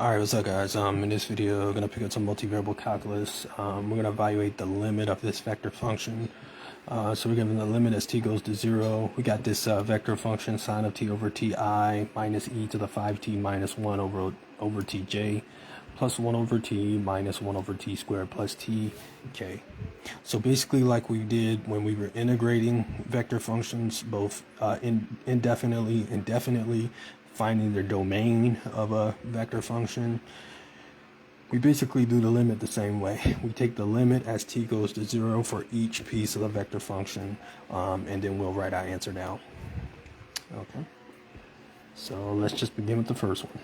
Alright, what's up guys? In this video, I'm going to pick up some multivariable calculus. We're going to evaluate the limit of this vector function. So we're given the limit as t goes to 0. We got this vector function sine of t over ti minus e to the 5t minus 1 over tj plus 1 over t minus 1 over t squared plus tk. So basically like we did when we were integrating vector functions, both indefinitely and definitely, finding the domain of a vector function, we basically do the limit the same way. We take the limit as t goes to 0 for each piece of the vector function, and then we'll write our answer down. Okay, so let's just begin with the first one.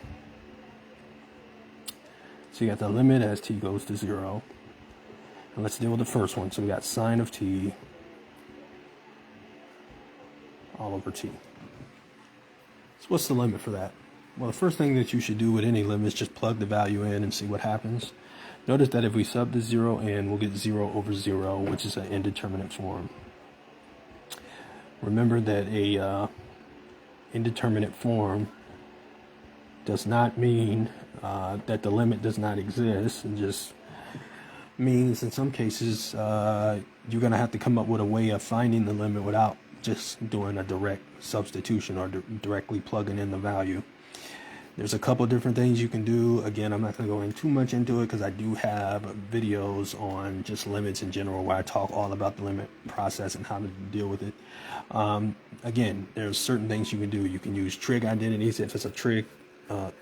So you got the limit as t goes to 0, and let's deal with the first one. So we got sine of t all over t. So what's the limit for that? Well, the first thing that you should do with any limit is just plug the value in and see what happens. Notice that if we sub the 0 in, we'll get 0 over 0, which is an indeterminate form. Remember that a indeterminate form does not mean that the limit does not exist. It just means in some cases you're going to have to come up with a way of finding the limit without just doing a direct substitution or directly plugging in the value. There's a couple different things you can do. Again, I'm not going to go in too much into it because I do have videos on just limits in general where I talk all about the limit process and how to deal with it. Again, there's certain things you can do. You can use trig identities if it's a trig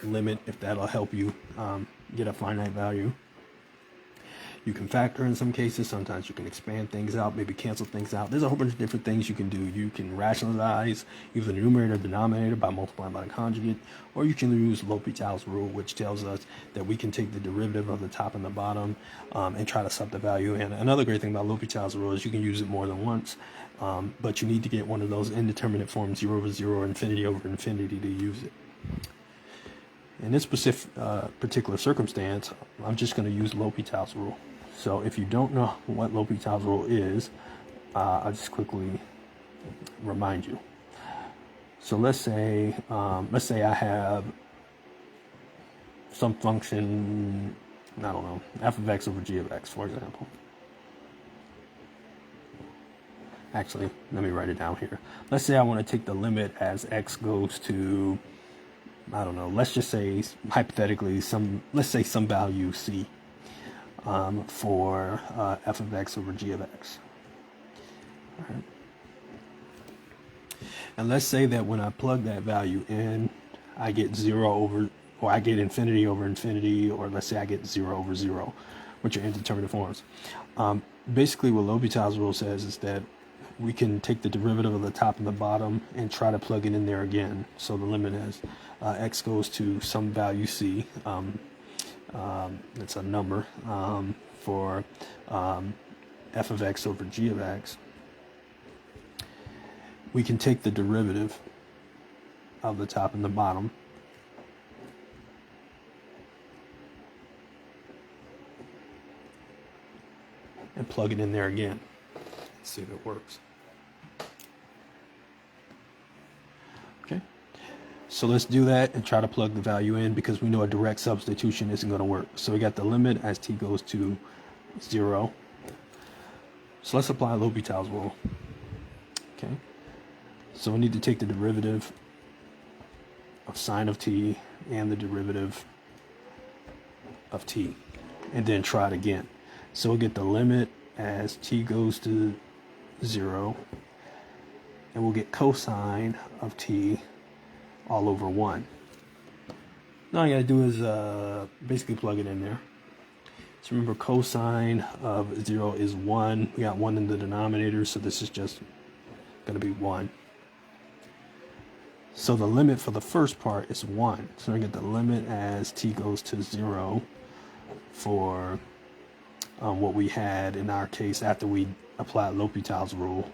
limit, if that'll help you get a finite value. You can factor in some cases. Sometimes you can expand things out, maybe cancel things out. There's a whole bunch of different things you can do. You can rationalize either the numerator or denominator by multiplying by the conjugate, or you can use L'Hopital's rule, which tells us that we can take the derivative of the top and the bottom and try to sub the value in. Another great thing about L'Hopital's rule is you can use it more than once, but you need to get one of those indeterminate forms, 0 over 0 or infinity over infinity, to use it. In this particular circumstance, I'm just going to use L'Hopital's rule. So if you don't know what L'Hopital's rule is, I'll just quickly remind you. So let's say I have some function, I don't know, f of x over g of x, for example. Actually, let me write it down here. Let's say I want to take the limit as x goes to, I don't know, let's just say hypothetically let's say some value c. For f of x over g of x. All right. And let's say that when I plug that value in, I get 0 over, or I get infinity over infinity, or let's say I get 0 over 0, which are indeterminate forms. Basically what L'Hopital's rule says is that we can take the derivative of the top and the bottom and try to plug it in there again. So the limit is x goes to some value c. It's a number for f of x over g of x. We can take the derivative of the top and the bottom and plug it in there again. Let's see if it works. Okay. So let's do that and try to plug the value in because we know a direct substitution isn't going to work. So we got the limit as t goes to 0. So let's apply L'Hopital's rule. Okay. So we need to take the derivative of sine of t and the derivative of t and then try it again. So we'll get the limit as t goes to 0, and we'll get cosine of t all over 1. Now all I gotta do is basically plug it in there. So remember, cosine of 0 is 1. We got 1 in the denominator, so this is just gonna be 1. So the limit for the first part is 1. So I get the limit as t goes to 0 for what we had in our case after we applied L'Hopital's rule.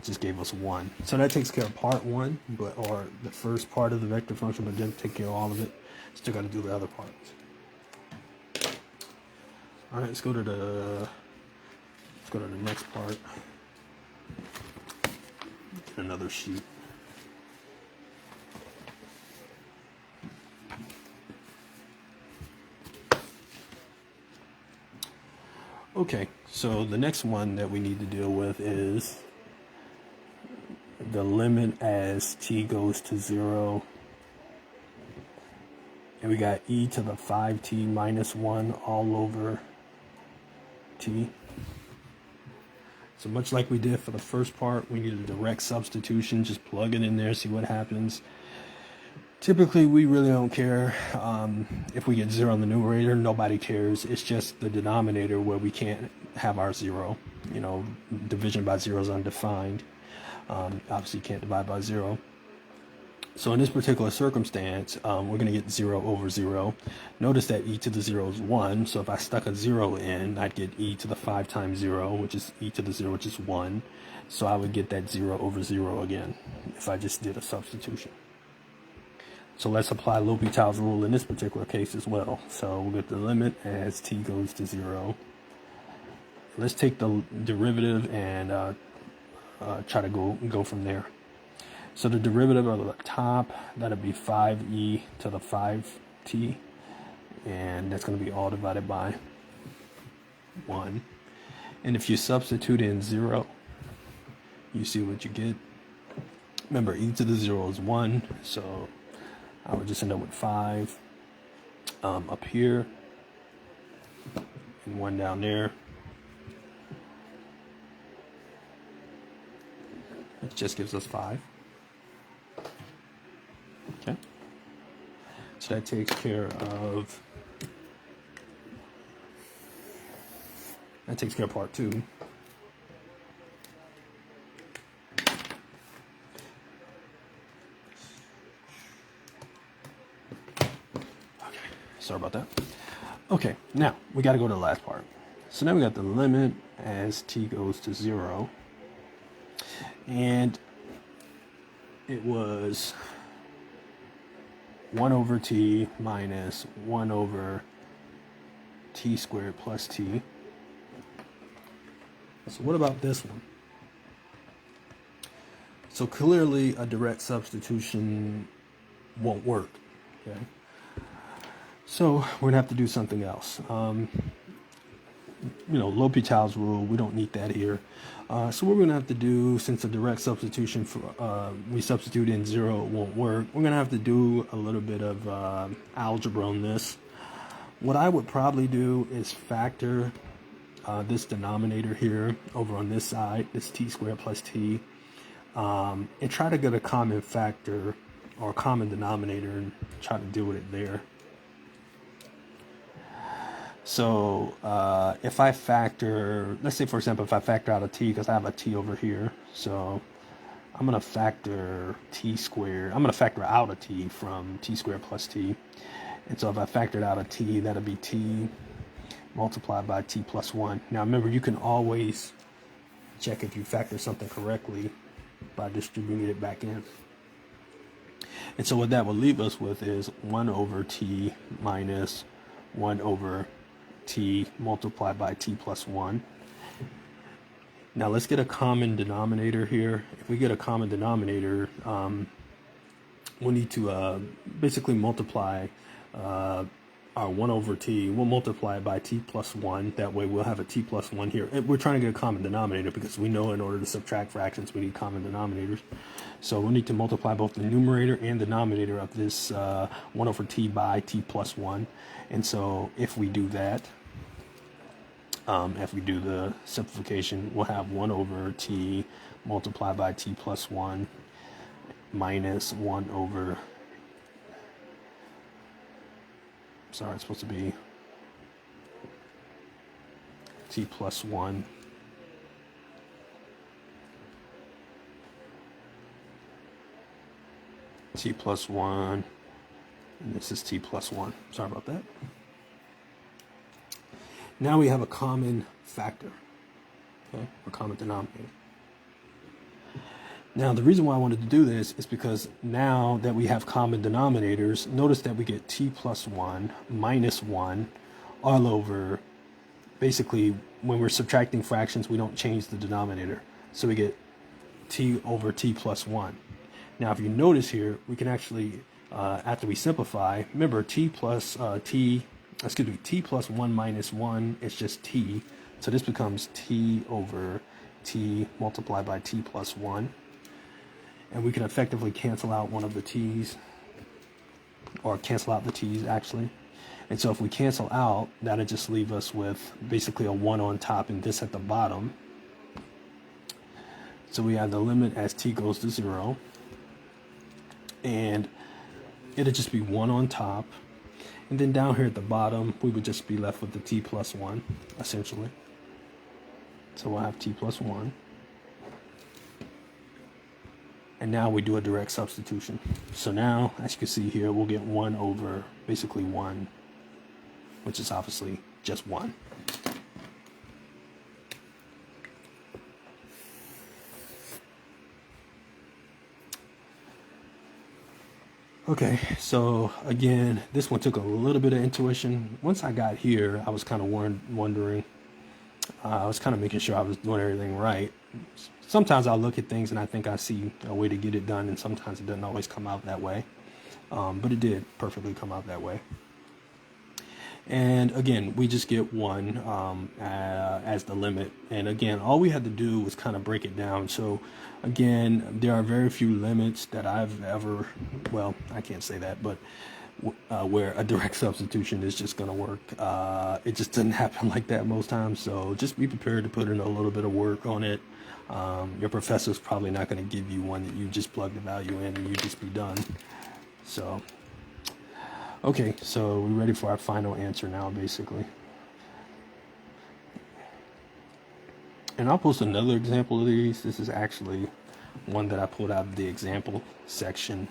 Just gave us 1. So that takes care of part 1, or the first part of the vector function, but didn't take care of all of it. Still got to do the other parts. All right, let's go to the next part. Get another sheet. Okay, so the next one that we need to deal with is the limit as t goes to 0. And we got e to the 5t minus 1 all over t. So much like we did for the first part, we need a direct substitution. Just plug it in there, see what happens. Typically, we really don't care if we get 0 in the numerator. Nobody cares. It's just the denominator where we can't have our 0. You know, division by 0 is undefined. Obviously, you can't divide by 0. So in this particular circumstance, we're going to get 0 over 0. Notice that e to the 0 is 1. So if I stuck a 0 in, I'd get e to the 5 times 0, which is e to the 0, which is 1. So I would get that 0 over 0 again if I just did a substitution. So let's apply L'Hopital's rule in this particular case as well. So we'll get the limit as t goes to 0. Let's take the derivative and try to go from there. So the derivative of the top, that'll be 5e to the 5t. And that's going to be all divided by 1. And if you substitute in 0, you see what you get. Remember, e to the 0 is 1, so I would just end up with 5 up here and 1 down there. It just gives us 5. Okay. So that takes care of part 2. Sorry about that. Okay, now we got to go to the last part. So now we got the limit as t goes to 0. And it was 1 over t minus 1 over t squared plus t. So what about this one? So clearly a direct substitution won't work. Okay. So we're gonna have to do something else. L'Hopital's rule, we don't need that here. So what we're gonna have to do, since a direct substitution we substitute in 0 won't work, we're gonna have to do a little bit of algebra on this. What I would probably do is factor this denominator here over on this side, this t squared plus t, and try to get a common factor or a common denominator and try to deal with it there. So if I factor, let's say for example, if I factor out a t, because I have a t over here, so I'm going to factor t squared. I'm going to factor out a t from t squared plus t. And so if I factored out a t, that'll be t multiplied by t plus 1. Now remember, you can always check if you factor something correctly by distributing it back in. And so what that will leave us with is 1 over t minus 1 over t multiplied by t plus 1. Now let's get a common denominator here. If we get a common denominator, we'll need to basically multiply our 1 over t. We'll multiply it by t plus 1. That way we'll have a t plus 1 here. And we're trying to get a common denominator because we know in order to subtract fractions we need common denominators. So we'll need to multiply both the numerator and denominator of this 1 over t by t plus 1. And so if we do that, if we do the simplification, we'll have 1 over t multiplied by t plus 1 minus 1 over, sorry, it's supposed to be t plus 1 t plus 1, and this is t plus 1. Sorry about that. Now we have a common factor, okay, a common denominator. Now the reason why I wanted to do this is because now that we have common denominators, notice that we get t plus 1 minus 1 all over, basically when we're subtracting fractions we don't change the denominator. So we get t over t plus 1. Now if you notice here, we can actually, after we simplify, remember t plus 1 minus 1 is just t. So this becomes t over t multiplied by t plus 1. And we can effectively cancel out one of the t's, or cancel out the t's actually. And so if we cancel out, that'll just leave us with basically a 1 on top and this at the bottom. So we have the limit as t goes to 0. And it'll just be 1 on top. And then down here at the bottom, we would just be left with the t plus 1, essentially. So we'll have t plus 1. And now we do a direct substitution. So now, as you can see here, we'll get 1 over basically 1, which is obviously just 1. Okay, so again, this one took a little bit of intuition. Once I got here, I was kind of wondering. I was kind of making sure I was doing everything right. Sometimes I'll look at things and I think I see a way to get it done, and sometimes it doesn't always come out that way. But it did perfectly come out that way. And again, we just get 1 as the limit. And again, all we had to do was kind of break it down. So again, there are very few limits that I've ever, well, I can't say that, but where a direct substitution is just going to work. It just doesn't happen like that most times. So just be prepared to put in a little bit of work on it. Your professor's probably not going to give you one that you just plug the value in and you just be done. So, okay, so we're ready for our final answer now, basically. And I'll post another example of these. This is actually one that I pulled out of the example section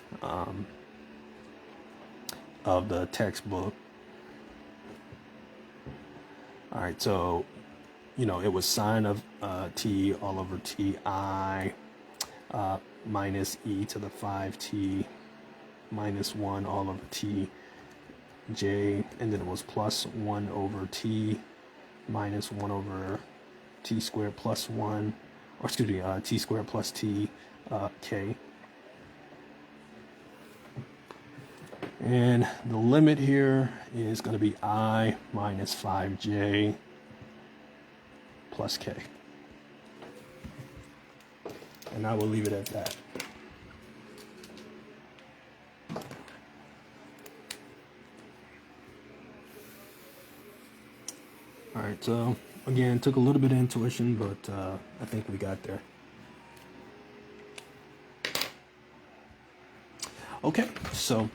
of the textbook. All right, so, you know, it was sine of t all over ti minus e to the 5t minus 1 all over t j, and then it was plus 1 over t minus 1 over t squared plus 1, or excuse me, t squared plus t k. And the limit here is going to be I minus 5j plus k. And I will leave it at that. All right, so again, took a little bit of intuition, but I think we got there. Okay, so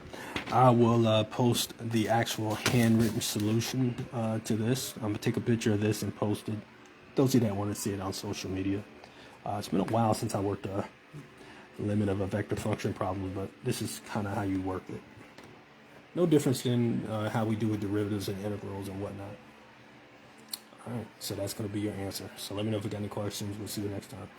I will post the actual handwritten solution to this. I'm gonna take a picture of this and post it. Those of you that want to see it on social media. It's been a while since I worked a limit of a vector function problem, but this is kind of how you work it. No difference in how we do with derivatives and integrals and whatnot. All right, so that's going to be your answer. So let me know if you got any questions. We'll see you next time.